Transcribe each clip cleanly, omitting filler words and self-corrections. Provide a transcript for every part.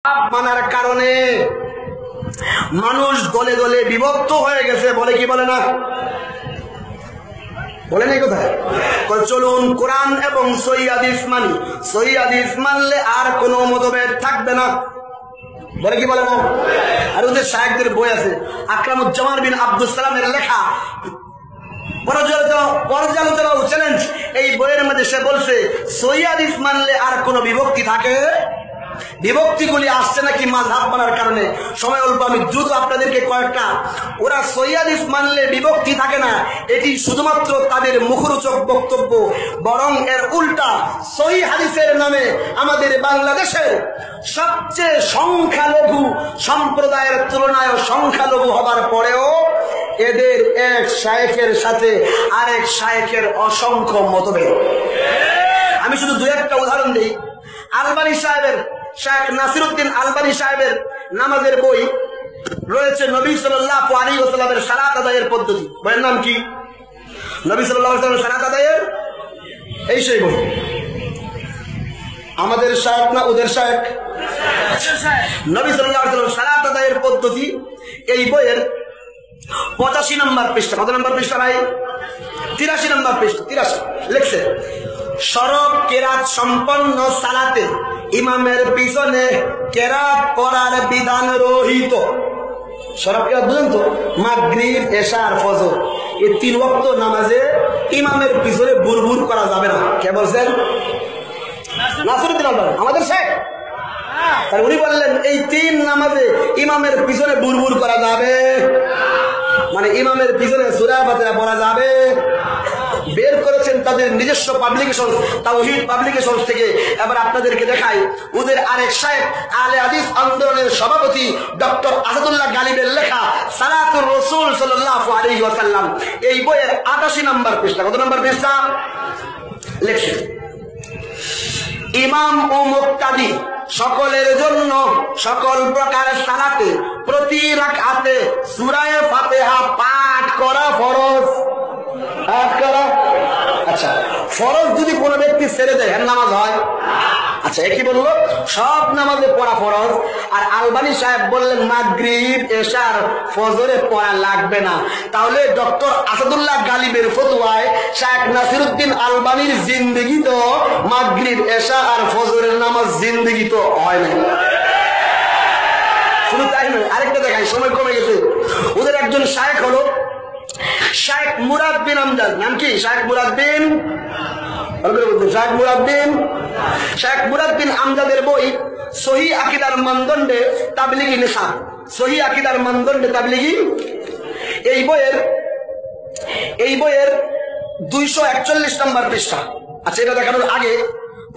মানার কারণে মানুষ দলে দলে বিভক্ত হয়ে গেছে, বলে কি বলে না? বলে নাই কোথায়? চলুন কোরআন এবং সহিহ হাদিস মানি, সহিহ হাদিস মানলে আর কোনো মতভেদ থাকবে না, বলে কি বলে না? আর ওদের শায়েখদের বই আছে, আকরামুজ্জামান বিন আব্দুস সালামের লেখা পর্যালোচনা ও চ্যালেঞ্জ, এই বইয়ের মধ্যে সে বলছে সহিহ হাদিস মানলে আর কোনো বিভক্তি থাকে? বিভক্তিগুলি আসছে নাকি মাযহাব মানার কারণে? সময় অল্প, আমি দ্রুত আপনাদেরকে কয়েকটা। ওরা সহিহ হাদিস মানলে বিভক্তি থাকে না, এটি শুধুমাত্র তাদের মুখরোচক বক্তব্য, বরং এর উল্টা সহিহ হাদিসের নামে আমাদের বাংলাদেশের সবচেয়ে সংখ্যালঘু সম্প্রদায়ের তুলনায় সংখ্যালঘু হবার পরেও এদের এক শায়েখের সাথে আরেক শায়েখের অসংখ্য মতভেদ। আমি শুধু দুই একটা উদাহরণ দিই। আলবানী সাহেবের, শায়েখ নাসিরউদ্দিন আলবানী সাহেবের নামাজের বই রয়েছে নবী সাল্লাল্লাহু আলাইহি ওয়াসাল্লামের সালাত আদায়ের পদ্ধতি। বইয়ের নাম কি? নবী সাল্লাল্লাহু আলাইহি ওয়াসাল্লামের সালাত আদায়ের, এই সেই বই। আমাদের শায়েখ না ওদের শায়েখ? নবী সাল্লাল্লাহু আলাইহি ওয়াসাল্লামের সালাত আদায়ের পদ্ধতি, এই বইয়ের 85 নম্বর পৃষ্ঠা। কত নম্বর পৃষ্ঠা ভাই? 83 নম্বর পৃষ্ঠা। 83 লিখছে, সরব কেরাত সম্পন্ন সালাতে ইমামের পিছনে কেরাত পড়ার বিধান রহিত। সরব কেরাত বুঝেন তো? মাগরিব, এশা আর ফজর, এই 3 ওয়াক্ত নামাজে ইমামের পিছনে বুরবুর করা যাবে না। কে বলছেন? নাসিরউদ্দিন আলবানী, আমাদের শেখ। তাই উনি বললেন এই 3 নামাজে ইমামের পিছনে বুরবুর করা যাবে, মানে ইমামের পিছনে সূরা ফাতিহা পড়া যাবে। বের করেছেন তাদের নিজস্ব পাবলিকেশন, তাওহীদ পাবলিকেশন থেকে। এবার আপনাদেরকে দেখাই ওদের আরেক শায়েখ আহলে হাদিস আন্দোলনের সভাপতি ডক্টর আসাদুল্লাহ গালিবের লেখা সালাতুর রাসূল সাল্লাল্লাহু আলাইহি ওয়াসাল্লাম, এই বইয়ের 88 নম্বর পৃষ্ঠা। কত নম্বর পৃষ্ঠা? লেখছেন, ইমাম ও মুক্তাদি সকলের জন্য সকল প্রকার সালাতে প্রতি রাকাতে সূরা ফাতিহা পাঠ করা ফরজ। পাঠ করা, আচ্ছা ফরজ যদি কোনো ব্যক্তি ছেড়ে দেয় নামাজ হয়? আচ্ছা একই বললো সব নামাজে পড়া ফরজ। আর আলবানী সাহেব বললেন মাগরিব, এশার, ফজরে পড়া লাগবে না। তাহলে ডক্টর আসাদুল্লাহ গালিবের ফতোয়ায় শায়েখ নাসিরউদ্দিন আলবানীর জিন্দেগি তো মাগরিব, এশা আর ফজরের নামাজ জিন্দেগি তো হয় না। শুধু তাই নয়, আরেকটা দেখাই, সময় কমে গেছে। ওদের একজন শায়েখ হলো শায়েখ মুরাদ বিন আমজাদ। নাম কি? শায়েখ মুরাদ বিন, শায়েখ মুরাদ বিন, শায়েখ মুরাদ বিন আমজাদের বই সহিহ আকীদার মানদণ্ডে তাবলীগী নিসাব, সহিহ আকীদার মানদণ্ডে তাবলীগী, এই বইয়ের 241 নম্বর পৃষ্ঠা। আচ্ছা এটা দেখানোর আগে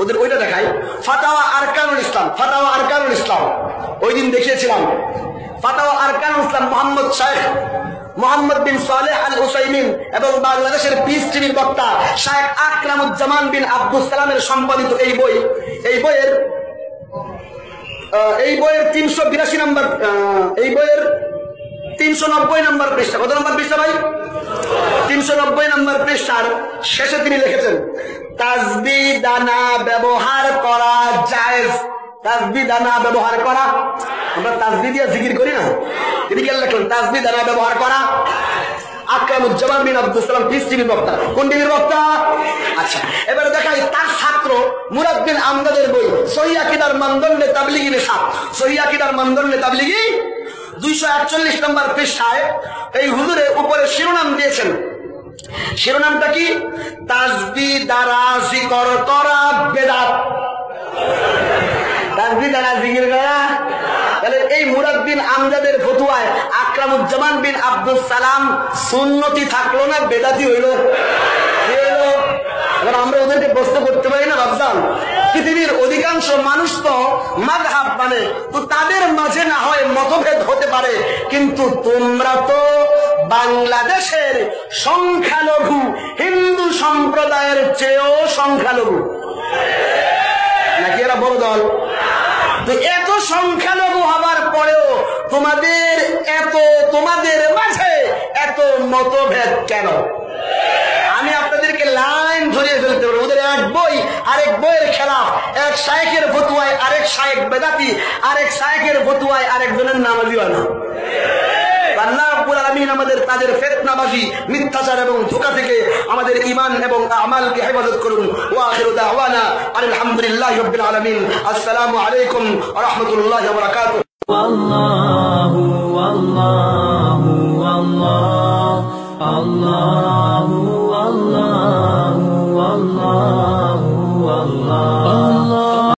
ওদের ওইটা দেখাই, ফাতাওয়া আরকানুল ইসলাম। ফাতাওয়া আরকানুল ইসলাম ওই দিন দেখিয়েছিলাম। ফাতাওয়া আরকানুল ইসলাম মোহাম্মদ শায়েখ মোহাম্মদ বিন সালেহ আল উসাইমিন এবং বাংলাদেশের পিস টিভির বক্তা শায়েখ আকরামুজ্জামান বিন আব্দুস সালামের সম্পাদিত এই বই, এই বইয়ের 382 নম্বর, এই বইয়ের 390 নম্বর পৃষ্ঠা। কত নম্বর পৃষ্ঠা ভাই? 390 নম্বর পৃষ্ঠার শেষে তিনি লিখেছেন, তাসবিহ দানা ব্যবহার করা জায়েজ। তাসবিহ দানা ব্যবহার করা, আমরা তাসবিহ দিয়ে জিকির করি না? তিনি কি লিখলেন? তাসবিহ দানা ব্যবহার করা। আকরামুজ্জামান বিন আব্দুস সালাম পিস টিভির বক্তা। কোন টিভির বক্তা? আচ্ছা এবারে দেখাই তার ছাত্র মুরাদ বিন আমজাদের বই সহিহ আকীদার মানদণ্ডে তাবলীগী নিসাব। সহিহ আকীদার মানদণ্ডে তাবলীগী 241 নম্বর পৃষ্ঠায় এই হুজুরে উপরে শিরোনাম দিয়েছেন। শিরোনামটা কি? তাসবিহ দ্বারা জিকির করা বেদাত। তাসবিহ দ্বারা জিকির করা। তাহলে এই মুরাদ বিন আমজাদের ফতোয়ায় আকরামুজ্জামান বিন আব্দুস সালাম সুন্নতি থাকলো না বেদাতি হইলো? এবার আমরা ওদেরকে প্রশ্ন করতে পারি না ভাবতাম, পৃথিবীর অধিকাংশ মানুষ তো মাযহাব মানে, তো তাদের মাঝে না হয় মতভেদ হতে পারে, কিন্তু তোমরা তো বাংলাদেশের সংখ্যালঘু হিন্দু সম্প্রদায়ের চেয়েও সংখ্যালঘু, নাকি এরা বড় দল? তো এত সংখ্যালঘু হবার পরেও তোমাদের মাঝে এত মতভেদ কেন? আমি আপনাদের এদেরকে লাইন ধরিয়ে ফেলতে হবে। ওদের এক বই আরেক বইয়ের খেলাফ, এক শায়েখের ফতুয়ায় আরেক শায়েখ বেদাতি, আরেক শায়েখের ফতুয়ায় আরেকজনের নামাজি হয় না। আল্লাহ রাব্বুল আলামিন আমাদের তাদের ফিতনাবাজি, মিথ্যাচার এবং ধোঁকা থেকে আমাদের ঈমান এবং আমালকে হেফাজত করুন। ওয়া আখিরু দাওয়ানা আলহামদুলিল্লাহি রাব্বিল আলামিন। আসসালামু আলাইকুম ওয়া রাহমাতুল্লাহি ওয়া বারাকাতুহু। আল্লাহু আল্লাহু আল্লাহ আল্লাহু আল্লাহু আল্লাহ